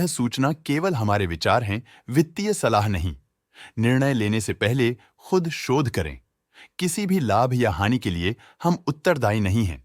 सूचना केवल हमारे विचार हैं, वित्तीय सलाह नहीं। निर्णय लेने से पहले खुद शोध करें। किसी भी लाभ या हानि के लिए हम उत्तरदायी नहीं हैं।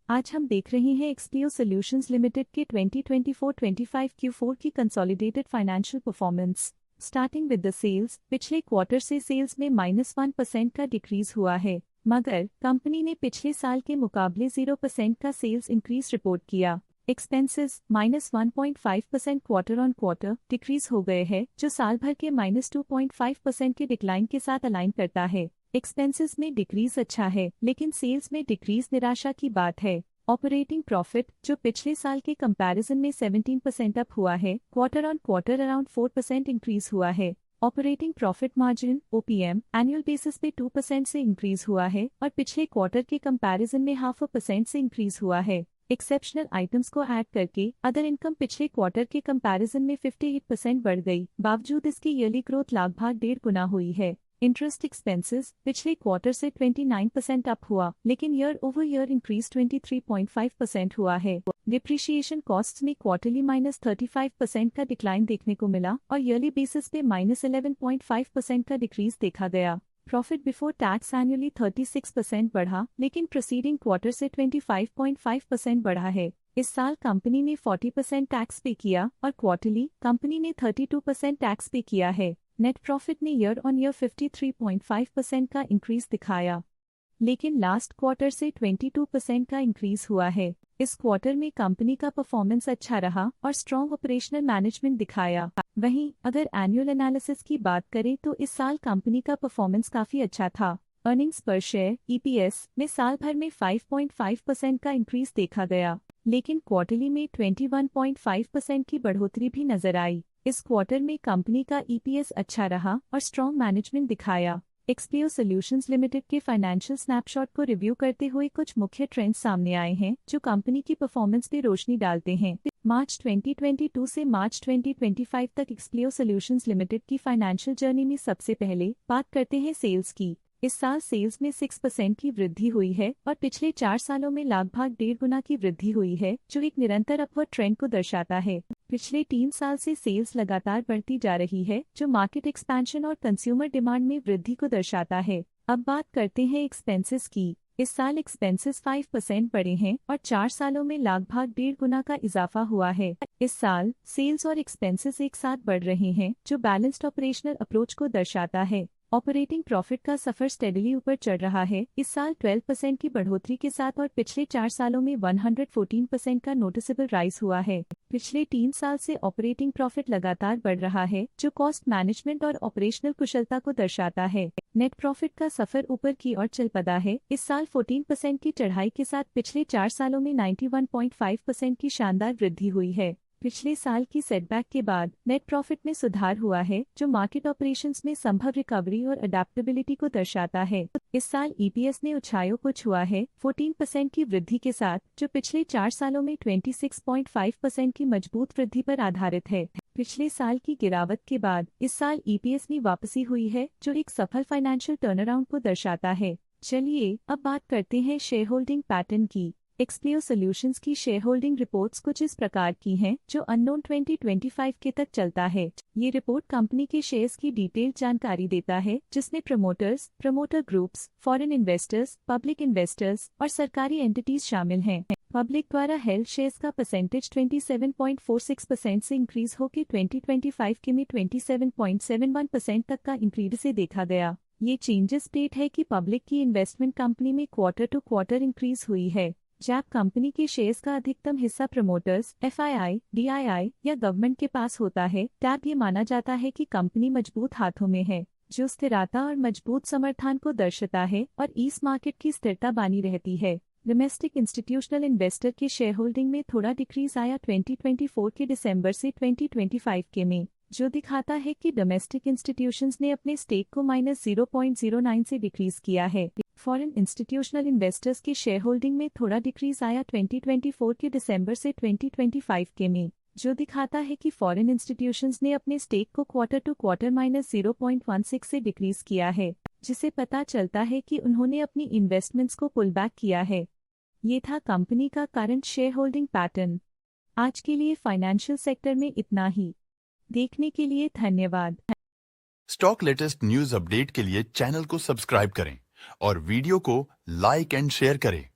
आज हम देख रहे हैं एक्सपीओ सॉल्यूशंस लिमिटेड के 2024-25 Q4 की consolidated financial performance. Starting with the sales, पिछले क्वार्टर से सेल्स में -1% का डिक्रीज हुआ है, मगर कंपनी ने पिछले साल के मुकाबले 0% का सेल्स इंक्रीज रिपोर्ट किया। Expenses -1.5% quarter on quarter decrease हो गए हैं, जो साल भर के -2.5% के डिक्लाइन के साथ अलाइन करता है। एक्सपेंसेस में डिक्रीज अच्छा है, लेकिन सेल्स में डिक्रीज निराशा की बात है। ऑपरेटिंग प्रॉफिट, जो पिछले साल के कंपैरिजन में 17% अप हुआ है, quarter on quarter around 4% increase हुआ है। Operating profit margin OPM annual basis पे 2% से इंक्रीज हुआ है और पिछले क्वार्टर के कंपैरिजन में 0.5% से इंक्रीज हुआ है। एक्सेप्शनल आइटम्स को ऐड करके अदर इनकम पिछले क्वार्टर के कंपैरिजन में 58% बढ़ गई, बावजूद इसकी ईयरली ग्रोथ लगभग 1.5 गुना हुई है। इंटरेस्ट एक्सपेंसेस पिछले क्वार्टर से 29% अप हुआ, लेकिन ईयर ओवर ईयर इंक्रीज 23.5% हुआ है। डिप्रिशिएशन कॉस्ट्स में क्वार्टरली -35% का डिक्लाइन देखने को मिला और ईयरली बेसिस पे -11.5% का डिक्रीज देखा गया। प्रॉफिट बिफोर टैक्स एनुअली 36% बढ़ा, लेकिन प्रीसीडिंग क्वार्टर से 25.5% बढ़ा है। इस साल कंपनी ने 40% टैक्स पे किया और क्वार्टरली कंपनी ने 32% टैक्स पे किया है। नेट प्रॉफिट ने ईयर ऑन ईयर 53.5% का इंक्रीज दिखाया, लेकिन लास्ट क्वार्टर से 22% का इंक्रीज हुआ है। इस क्वार्टर में कंपनी का परफॉर्मेंस अच्छा रहा और स्ट्रॉन्ग ऑपरेशनल मैनेजमेंट दिखाया। वहीं अगर एनुअल एनालिसिस की बात करें तो इस साल कंपनी का परफॉर्मेंस काफी अच्छा था। अर्निंग्स पर शेयर EPS में साल भर में 5.5% का इंक्रीज देखा गया, लेकिन क्वार्टरली में 21.5% की बढ़ोतरी भी नजर आई। इस क्वार्टर में कंपनी का EPS अच्छा रहा और स्ट्रॉन्ग मैनेजमेंट दिखाया। एक्सपीओ सॉल्यूशंस लिमिटेड के फाइनेंशियल स्नैपशॉट को रिव्यू करते हुए कुछ मुख्य ट्रेंड्स सामने आए हैं, जो कंपनी की परफॉर्मेंस पे रोशनी डालते हैं। मार्च 2022 से मार्च 2025 तक एक्सपीओ सॉल्यूशंस लिमिटेड की फाइनेंशियल जर्नी में सबसे पहले बात करते हैं सेल्स की। इस साल सेल्स में 6% की वृद्धि हुई है और पिछले 4 सालों में लगभग 1.5 गुना की वृद्धि हुई है, जो एक निरंतर अपवर्ड ट्रेंड को दर्शाता है। पिछले 3 साल से सेल्स लगातार बढ़ती जा रही है, जो मार्केट एक्सपेंशन और कंज्यूमर डिमांड में वृद्धि को दर्शाता है। अब बात करते हैं एक्सपेंसेस की। इस साल एक्सपेंसेस 5% बढ़े हैं और 4 सालों में लगभग 1.5 गुना का इजाफा हुआ है। इस साल सेल्स और एक्सपेंसेस एक साथ बढ़ रहे हैं, जो बैलेंस्ड ऑपरेशनल अप्रोच को दर्शाता है। ऑपरेटिंग प्रॉफिट का सफर स्टेडली ऊपर चढ़ रहा है, इस साल 12% की बढ़ोतरी के साथ और पिछले 4 सालों में 114% का नोटिसेबल राइज हुआ है। पिछले 3 साल से ऑपरेटिंग प्रॉफिट लगातार बढ़ रहा है, जो कॉस्ट मैनेजमेंट और ऑपरेशनल कुशलता को दर्शाता है। नेट प्रॉफिट का सफर ऊपर की ओर चल पड़ा है, इस साल 14% की चढ़ाई के साथ पिछले 4 सालों में 91.5% की शानदार वृद्धि हुई है। पिछले साल की सेटबैक के बाद नेट प्रॉफिट में सुधार हुआ है, जो मार्केट ऑपरेशंस में संभव रिकवरी और अडेप्टेबिलिटी को दर्शाता है। इस साल EPS ने ऊंचाइयों को छुआ है, 14% की वृद्धि के साथ, जो पिछले 4 सालों में 26.5% की मजबूत वृद्धि पर आधारित है। पिछले साल की गिरावट के बाद इस साल EPS में वापसी हुई है, जो एक सफल फाइनेंशियल टर्नअराउंड को दर्शाता है। चलिए अब बात करते हैं शेयर होल्डिंग पैटर्न की। एक्सपीओ सॉल्यूशंस की शेयर होल्डिंग रिपोर्ट्स कुछ इस प्रकार की हैं, जो अननोन 2025 के तक चलता है। ये रिपोर्ट कंपनी के शेयर्स की डिटेल्ड जानकारी देता है, जिसमें promoters, promoter groups, foreign investors, public investors और सरकारी एंटिटीज शामिल हैं। पब्लिक द्वारा हेल्ड शेयर्स का परसेंटेज 27.46% से इंक्रीज होकर 2025 के में 27.71% तक का इंक्रीज से देखा गया। ये चेंजेस स्टेट है कि पब्लिक की इन्वेस्टमेंट कंपनी में क्वार्टर टू क्वार्टर इंक्रीज हुई है। जब कंपनी के शेयर्स का अधिकतम हिस्सा प्रमोटर्स, FII, DII या गवर्नमेंट के पास होता है, तब ये माना जाता है कि कंपनी मजबूत हाथों में है, जो स्थिरता और मजबूत समर्थन को दर्शाता है और इस मार्केट की स्थिरता बनी रहती है। डोमेस्टिक इंस्टीट्यूशनल इन्वेस्टर की शेयर होल्डिंग में थोड़ा डिक्रीज आया 2024 के दिसंबर से 2025 के में, जो दिखाता है कि डोमेस्टिक इंस्टीट्यूशंस ने अपने स्टेक को -0.09 से डिक्रीज किया है। फॉरेन इंस्टीट्यूशनल इन्वेस्टर्स की शेयर होल्डिंग में थोड़ा डिक्रीज आया 2024 के दिसंबर से 2025 के में, जो दिखाता है कि फॉरेन इंस्टीट्यूशंस ने अपने स्टेक को क्वार्टर टू क्वार्टर -0.16 से डिक्रीज किया है, जिसे पता चलता है कि उन्होंने अपनी इन्वेस्टमेंट्स को पुल बैक किया है। ये था कंपनी का करंट शेयर होल्डिंग पैटर्न। आज के लिए फाइनेंशियल सेक्टर में इतना ही। देखने के लिए धन्यवाद। स्टॉक लेटेस्ट न्यूज अपडेट के लिए चैनल को सब्सक्राइब करें और वीडियो को लाइक एंड शेयर करें।